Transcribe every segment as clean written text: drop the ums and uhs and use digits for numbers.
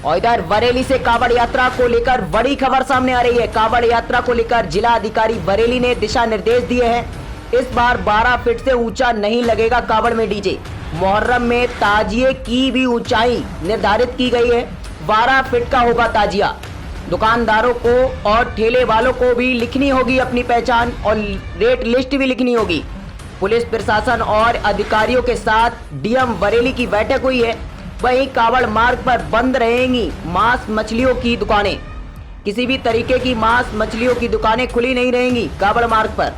और इधर बरेली से कांवड़ यात्रा को लेकर बड़ी खबर सामने आ रही है। कांवड़ यात्रा को लेकर जिला अधिकारी बरेली ने दिशा निर्देश दिए हैं। इस बार 12 फीट से ऊंचा नहीं लगेगा कांवड़ में डीजे। मुहर्रम में ताजिए की भी ऊंचाई निर्धारित की गई है, 12 फीट का होगा ताजिया। दुकानदारों को और ठेले वालों को भी लिखनी होगी अपनी पहचान और रेट लिस्ट भी लिखनी होगी। पुलिस प्रशासन और अधिकारियों के साथ डीएम बरेली की बैठक हुई है। वहीं कांवड़ मार्ग पर बंद रहेंगी मांस मछलियों की दुकानें। किसी भी तरीके की मांस मछलियों की दुकानें खुली नहीं रहेंगी कांवड़ मार्ग पर।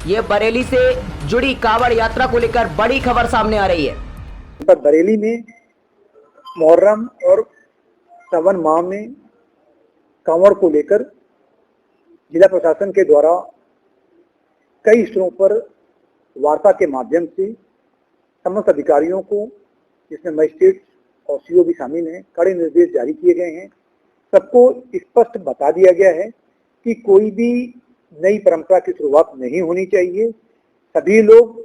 यह बरेली से जुड़ी कांवड़ यात्रा को लेकर बड़ी खबर सामने आ रही है। बरेली में मुहर्रम और सावन माह में कांवड़ को लेकर जिला प्रशासन के द्वारा कई स्तरों पर वार्ता के माध्यम से समस्त अधिकारियों को, जिसमें मजिस्ट्रेट और सीओ भी शामिल हैं, कड़े निर्देश जारी किए गए हैं। सबको स्पष्ट बता दिया गया है कि कोई भी नई परंपरा की शुरुआत नहीं होनी चाहिए। सभी लोग,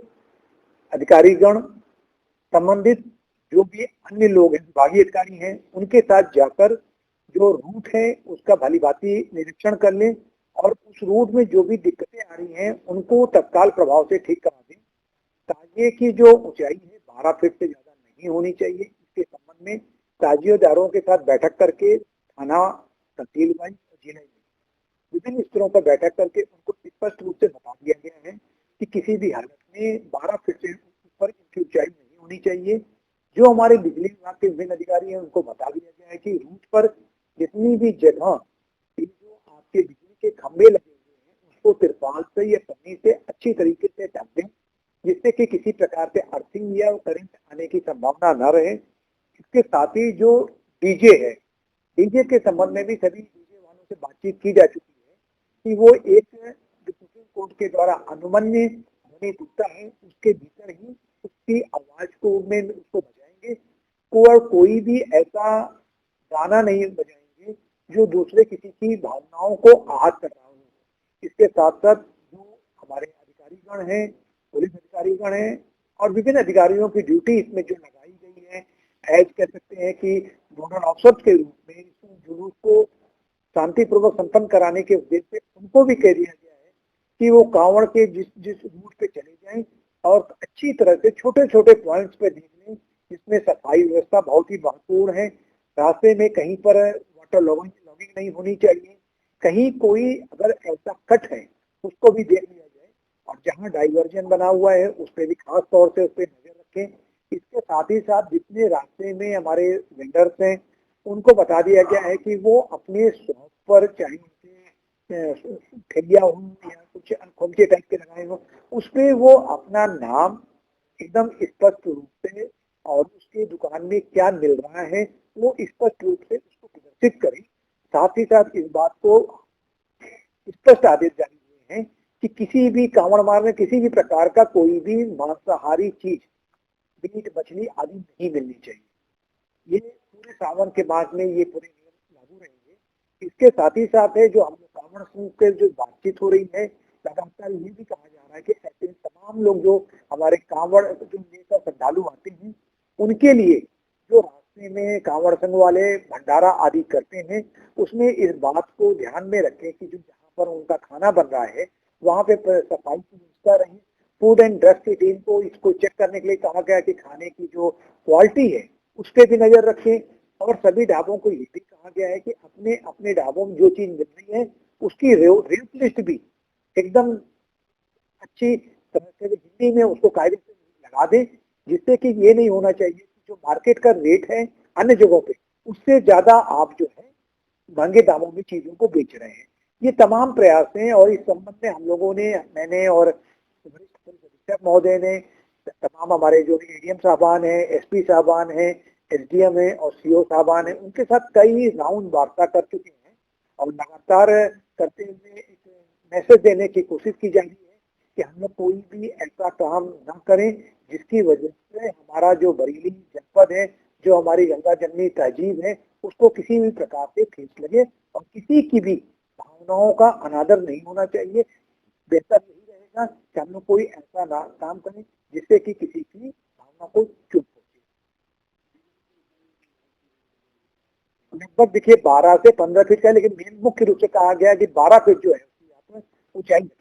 अधिकारीगण, संबंधित जो भी अन्य लोग हैं, विभागीय अधिकारी हैं, उनके साथ जाकर जो रूट है उसका भली भांति निरीक्षण कर लें और उस रूट में जो भी दिक्कतें आ रही हैं उनको तत्काल प्रभाव से ठीक करा दें। ताजिए की जो ऊंचाई है 12 फीट से ज्यादा नहीं होनी चाहिए। इसके संबंध में ताजिएदारों के साथ बैठक करके थाना, तहसील वाइज और जिले में विभिन्न स्तरों पर बैठक करके उनको स्पष्ट रूप से बता दिया गया है कि किसी भी हालत में 12 फीट से ऊपर इनकी ऊंचाई नहीं होनी चाहिए। जो हमारे बिजली विभाग के विभिन्न अधिकारी हैं उनको बता दिया गया है कि रूट पर जितनी भी जगह जो आपके बिजली के खंभे लगे हुए हैं उसको तिरपाल से या पन्नी से अच्छी तरीके से ढक दें, जिससे कि किसी प्रकार से अर्थिंग या करंट आने की संभावना न रहे। इसके साथ ही जो डीजे है, डीजे के संबंध में भी सभी डीजे वालों से बातचीत की जा चुकी है कि वो एक जो सुप्रीम कोर्ट के द्वारा अनुमन्य ध्वनि टूटता है उसके भीतर ही उसकी आवाज को में उसको बजाएंगे। कोई भी ऐसा गाना नहीं बजाएंगे जो दूसरे किसी की भावनाओं को आहत कर रहा हो। इसके साथ साथ जो हमारे अधिकारीगण हैं, पुलिस अधिकारीगण हैं और विभिन्न अधिकारियों की ड्यूटी इसमें जो लगाई गई है, एज कह सकते हैं कि नोडल ऑफिसर के रूप में इस जुलूस को शांतिपूर्वक संपन्न कराने के उद्देश्य से उनको भी कह दिया गया है कि वो कांवड़ के जिस रूट पे चले जाएं और अच्छी तरह से छोटे छोटे पॉइंट्स पे देख लें, जिसमें सफाई व्यवस्था बहुत ही महत्वपूर्ण है। रास्ते में कहीं पर वाटर लॉगिंग नहीं होनी चाहिए। कहीं कोई अगर ऐसा कट है उसको भी देख लिया जाए और जहां डाइवर्जन बना हुआ है उस पर भी खास तौर से उस पर नजर रखें। इसके साथ ही साथ जितने रास्ते में हमारे वेंडर्स हैं उनको बता दिया गया है कि वो अपने शॉप पर, चाहे उनके ठेलिया हो या कुछ खोमचे टाइप के लगाए हो, उसपे वो अपना नाम एकदम स्पष्ट रूप से और उसकी दुकान में क्या मिल रहा है वो स्पष्ट रूप से उसको प्रदर्शित करें। साथ ही साथ इस बात को स्पष्ट आदेश जारी हुए हैं कि किसी भी कांवड़ मार्ग में किसी भी प्रकार का कोई भी मांसाहारी चीज, मीट, मछली आदि नहीं मिलनी चाहिए। ये पूरे सावन के मास में ये पूरे नियम लागू रहेंगे। इसके साथ ही साथ है जो हम लोग कांवड़ समूह के जो बातचीत हो रही है, लगातार ये भी कहा जा रहा है कि ऐसे तमाम लोग जो हमारे कांवड़ जो लेकर श्रद्धालु आते हैं उनके लिए जो रास्ते में कांवड़ संघ वाले भंडारा आदि करते हैं उसमें इस बात को ध्यान में रखें कि जो जहाँ पर उनका खाना बन रहा है वहाँ पे सफाई की व्यवस्था रहे। फूड एंड ड्रग की टीम को इसको चेक करने के लिए कहा गया कि खाने की जो क्वालिटी है उस पर भी नजर रखें और सभी ढाबों को ये भी कहा गया है कि अपने अपने ढाबों में जो चीज मिल रही है उसकी रेट लिस्ट भी एकदम अच्छी तरह से हिंदी में उसको कायदे से लगा दें, जिससे कि ये नहीं होना चाहिए कि जो मार्केट का रेट है अन्य जगहों पे उससे ज्यादा आप जो है महंगे दामों में चीजों को बेच रहे हैं। ये तमाम प्रयास हैं और इस संबंध में हम लोगों ने, मैंने और वरिष्ठ पुलिस अधीक्षक महोदय ने, तमाम हमारे जो एडीएम साहबान है, एसपी साहबान है, एसडीएम है और सीओ साहबान है, उनके साथ कई राउंड वार्ता कर चुके हैं और लगातार करते हुए एक मैसेज देने की कोशिश की जा रही है कि हम लोग कोई भी ऐसा काम न करें जिसकी वजह से हमारा जो बरेली जनपद है, जो हमारी गंगा जननी तहजीब है, उसको किसी भी प्रकार से ठेस लगे और किसी की भी भावनाओं का अनादर नहीं होना चाहिए। बेहतर यही रहेगा कि हम लोग कोई ऐसा काम करें जिससे कि किसी की भावना को चुप लगभग देखिए 12 से 15 फीट का है, लेकिन मेन मुख्य रूप से कहा गया है कि 12 फीट जो है उसकी यहाँ पर ऊंचाई है।